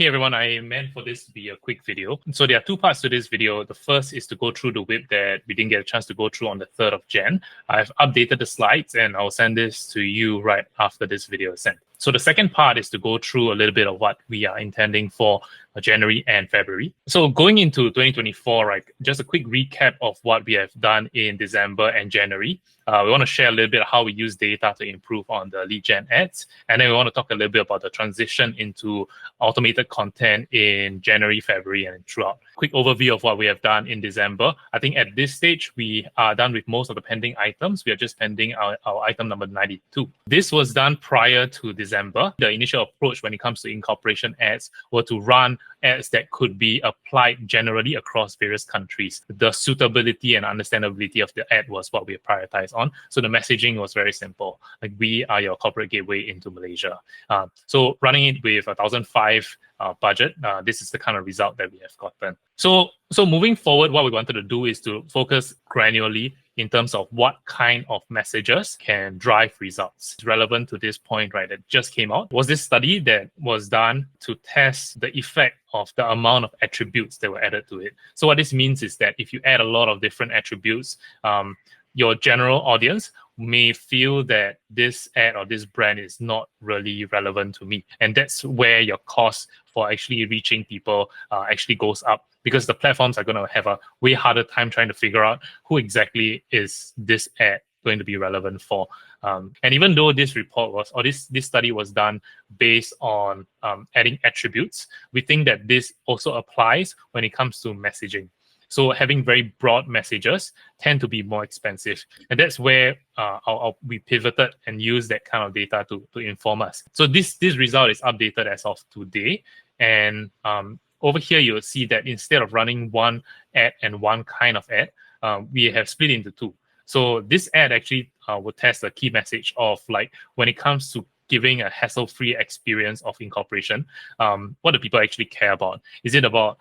Hey everyone, I meant for this to be a quick video. So there are two parts to this video. The first is to go through the WIP that we didn't get a chance to go through on the 3rd of Jan. I've updated the slides and I'll send this to you right after this video is sent. So the second part is to go through a little bit of what we are intending for January and February. So going into 2024, right, just a quick recap of what we have done in December and January. We want to share a little bit of how we use data to improve on the lead gen ads. And then we want to talk a little bit about the transition into automated content in January, February, and throughout. Quick overview of what we have done in December. I think at this stage, we are done with most of the pending items. We are just pending our item number 92. This was done prior to December. The initial approach when it comes to incorporation ads were to run ads that could be applied generally across various countries. The suitability and understandability of the ad was what we prioritized on. So the messaging was very simple. Like, we are your corporate gateway into Malaysia. So running it with 1,005 budget, this is the kind of result that we have gotten. So moving forward, what we wanted to do is to focus granularly in terms of what kind of messages can drive results. It's relevant to this point, right, that just came out, was this study that was done to test the effect of the amount of attributes that were added to it. So what this means is that if you add a lot of different attributes, your general audience may feel that this ad or this brand is not really relevant to me. And that's where your cost for actually reaching people actually goes up, because the platforms are going to have a way harder time trying to figure out who exactly is this ad going to be relevant for. And even though this report was, or this study was done based on adding attributes, we think that this also applies when it comes to messaging. So having very broad messages tend to be more expensive. And that's where we pivoted and used that kind of data to inform us. So this result is updated as of today. And over here, you'll see that instead of running one ad and one kind of ad, we have split into two. So this ad actually will test the key message of, like, when it comes to giving a hassle-free experience of incorporation, what do people actually care about? Is it about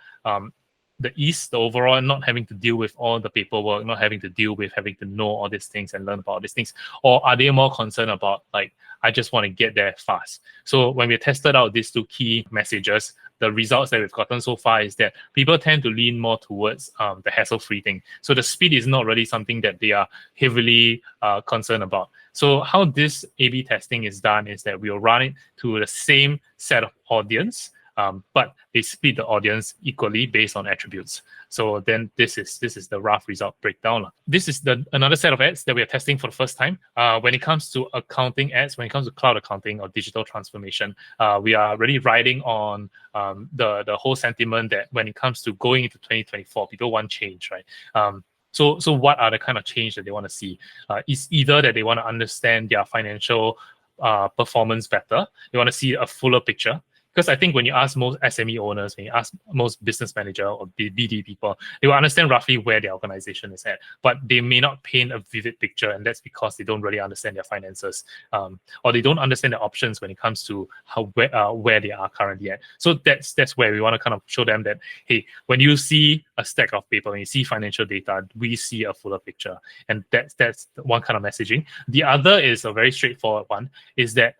the ease, the overall, not having to deal with all the paperwork, not having to deal with having to know all these things and learn about all these things? Or are they more concerned about, like, I just want to get there fast? So when we tested out these two key messages, the results that we've gotten so far is that people tend to lean more towards the hassle-free thing. So the speed is not really something that they are heavily concerned about. So how this A/B testing is done is that we'll run it to the same set of audience, but they split the audience equally based on attributes. So then this is the rough result breakdown. This is another set of ads that we are testing for the first time. When it comes to accounting ads, when it comes to cloud accounting or digital transformation, we are really riding on the whole sentiment that when it comes to going into 2024, people want change, right? So what are the kind of change that they want to see? It's either that they want to understand their financial performance better. They want to see a fuller picture. Because I think when you ask most SME owners, when you ask most business manager or BD people, they will understand roughly where their organization is at, but they may not paint a vivid picture, and that's because they don't really understand their finances, or they don't understand their options when it comes to where they are currently at. So that's where we want to kind of show them that, hey, when you see a stack of paper, when you see financial data, we see a fuller picture, and that's one kind of messaging. The other is a very straightforward one, is that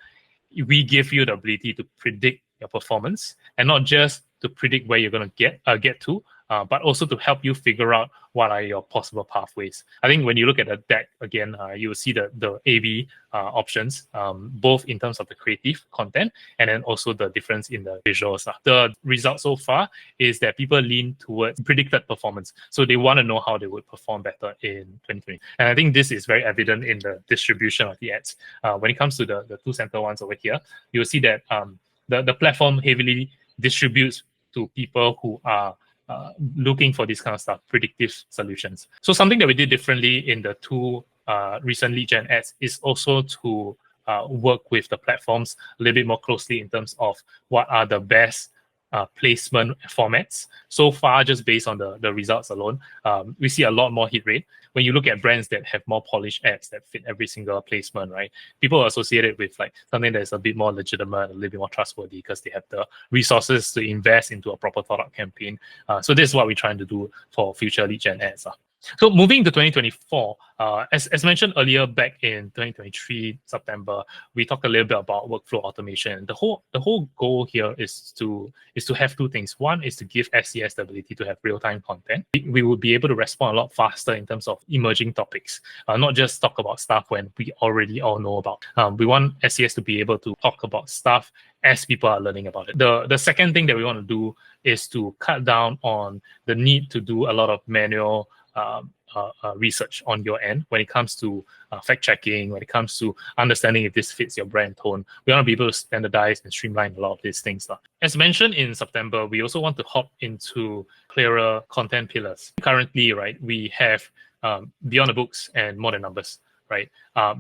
we give you the ability to predict your performance, and not just to predict where you're going to get to, but also to help you figure out what are your possible pathways. I think when you look at the deck again, you will see the A/B options, both in terms of the creative content and then also the difference in the visuals. The result so far is that people lean towards predicted performance. So they want to know how they would perform better in 2020. And I think this is very evident in the distribution of the ads. When it comes to the two center ones over here, you'll see that the platform heavily distributes to people who are looking for this kind of stuff, predictive solutions. So something that we did differently in the two recent lead gen ads is also to work with the platforms a little bit more closely in terms of what are the best placement formats. So far, just based on the results alone, we see a lot more hit rate. when you look at brands that have more polished ads that fit every single placement, right? People associate it with like something that's a bit more legitimate, a little bit more trustworthy because they have the resources to invest into a proper thought out campaign. So this is what we're trying to do for future lead gen ads. So moving to 2024, as mentioned earlier, back in 2023 September, we talked a little bit about workflow automation. The whole goal here is to have two things. One is to give SCS the ability to have real-time content. We will be able to respond a lot faster in terms of emerging topics, not just talk about stuff when we already all know about. We want SCS to be able to talk about stuff as people are learning about it. The second thing that we want to do is to cut down on the need to do a lot of manual research on your end when it comes to fact checking, when it comes to understanding if this fits your brand tone. We want to be able to standardize and streamline a lot of these things. As mentioned in September, we also want to hop into clearer content pillars. Currently, right, we have Beyond the Books and More Than Numbers, right?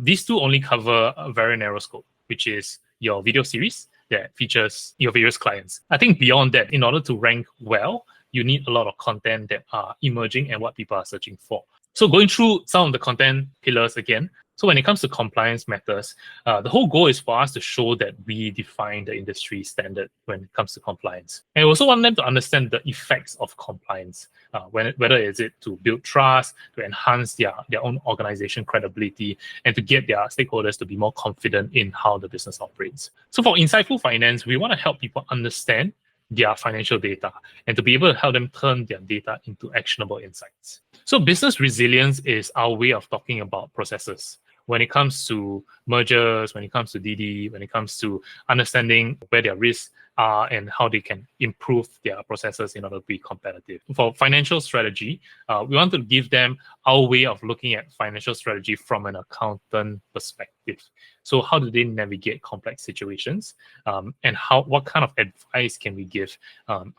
These two only cover a very narrow scope, which is your video series that features your various clients. I think beyond that, in order to rank well, you need a lot of content that are emerging and what people are searching for. So going through some of the content pillars again. So when it comes to compliance matters, the whole goal is for us to show that we define the industry standard when it comes to compliance. And we also want them to understand the effects of compliance, whether it's it to build trust, to enhance their own organization credibility, and to get their stakeholders to be more confident in how the business operates. So for Insightful Finance, we want to help people understand their financial data and to be able to help them turn their data into actionable insights. So business resilience is our way of talking about processes. When it comes to mergers, when it comes to DD, when it comes to understanding where their risks are and how they can improve their processes in order to be competitive. For financial strategy, we want to give them our way of looking at financial strategy from an accountant perspective. So how do they navigate complex situations, and what kind of advice can we give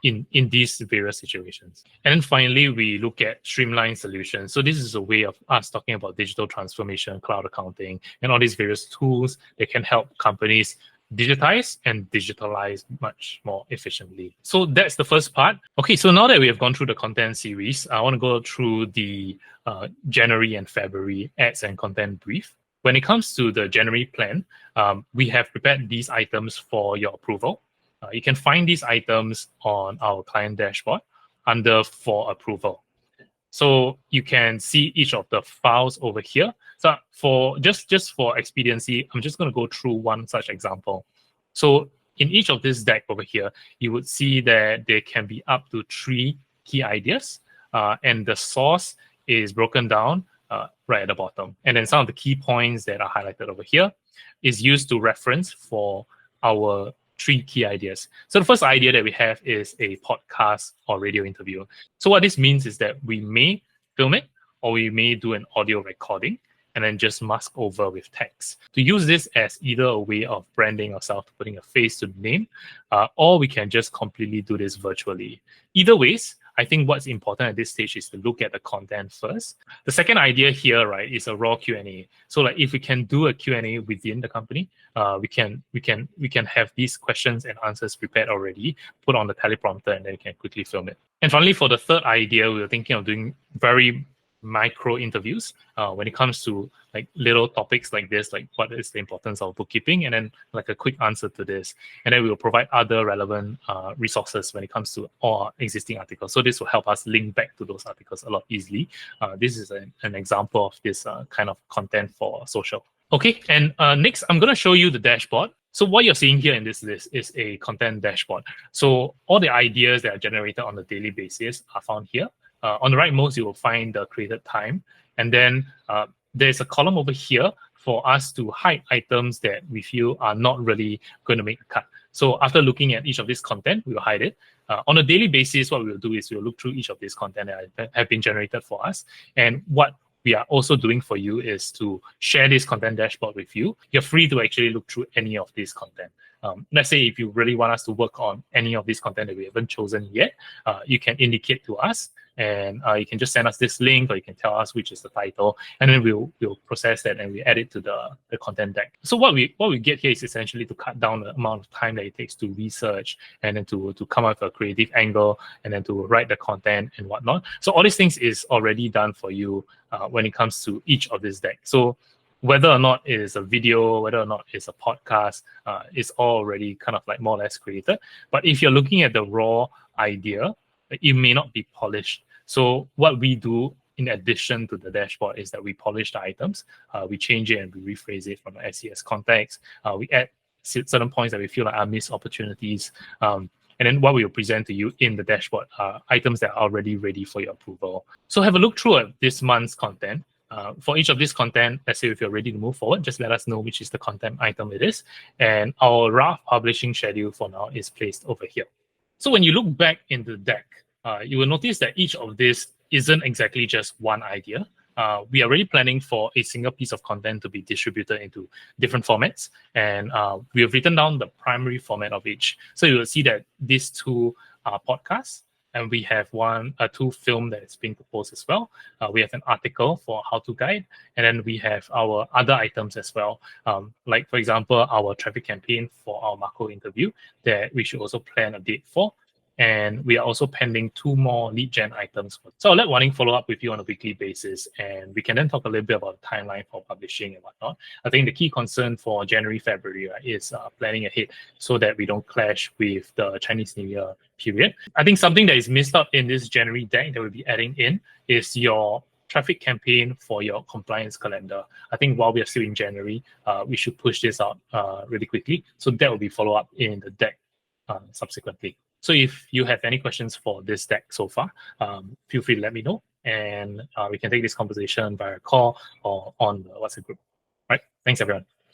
in these various situations? And then finally, we look at streamlined solutions. So this is a way of us talking about digital transformation, cloud accounting, and all these various tools that can help companies digitize and digitalize much more efficiently. So that's the first part. Okay, so now that we have gone through the content series, I want to go through the January and February ads and content brief. When it comes to the January plan, we have prepared these items for your approval. You can find these items on our client dashboard under For Approval. So you can see each of the files over here. So for just for expediency, I'm just going to go through one such example. So in each of this deck over here, you would see that there can be up to 3 key ideas, and the source is broken down right at the bottom. And then some of the key points that are highlighted over here is used to reference for our 3 key ideas. So the first idea that we have is a podcast or radio interview. So what this means is that we may film it or we may do an audio recording and then just mask over with text. To use this as either a way of branding ourselves, putting a face to the name, or we can just completely do this virtually. Either ways, I think what's important at this stage is to look at the content first. The second idea here, right, is a raw Q&A. So like if we can do a Q&A within the company, we can have these questions and answers prepared already, put on the teleprompter, and then we can quickly film it. And finally, for the third idea, we were thinking of doing very micro interviews when it comes to like little topics like this, like what is the importance of bookkeeping, and then like a quick answer to this. And then we will provide other relevant resources when it comes to all existing articles. So this will help us link back to those articles a lot easily. This is an example of this kind of content for social. Okay, and next I'm going to show you the dashboard. So what you're seeing here in this list is a content dashboard. So all the ideas that are generated on a daily basis are found here. On the rightmost, you will find the created time. And then there's a column over here for us to hide items that we feel are not really going to make a cut. So after looking at each of this content, we will hide it. On a daily basis, what we will do is we'll look through each of these content that have been generated for us. And what we are also doing for you is to share this content dashboard with you. You're free to actually look through any of this content. Let's say if you really want us to work on any of this content that we haven't chosen yet, you can indicate to us, and you can just send us this link, or you can tell us which is the title, and then we'll process that and we add it to the content deck. So what we get here is essentially to cut down the amount of time that it takes to research and then to come up with a creative angle and then to write the content and whatnot. So all these things is already done for you when it comes to each of this deck. So whether or not it is a video, whether or not it's a podcast, it's already kind of like more or less created. But if you're looking at the raw idea, it may not be polished. So what we do in addition to the dashboard is that we polish the items, we change it and we rephrase it from an SCS context. We add certain points that we feel like are missed opportunities. And then what we will present to you in the dashboard are items that are already ready for your approval. So have a look through at this month's content. For each of this content, let's say if you're ready to move forward, just let us know which is the content item it is. And our rough publishing schedule for now is placed over here. So when you look back in the deck, you will notice that each of this isn't exactly just one idea. We are already planning for a single piece of content to be distributed into different formats. And we have written down the primary format of each. So you will see that these two are podcasts. And we have two film that is being proposed as well. We have an article for how-to guide, and then we have our other items as well. Like for example, our traffic campaign for our Marco interview that we should also plan a date for. And we are also pending 2 more lead gen items. So I'll let Wan-Ning follow up with you on a weekly basis, and we can then talk a little bit about the timeline for publishing and whatnot. I think the key concern for January, February, right, is planning ahead so that we don't clash with the Chinese New Year period. I think something that is missed out in this January deck that we'll be adding in is your traffic campaign for your compliance calendar. I think while we are still in January, we should push this out really quickly. So that will be follow up in the deck subsequently. So if you have any questions for this deck so far, feel free to let me know, and we can take this conversation via call or on the WhatsApp group. All right, thanks everyone.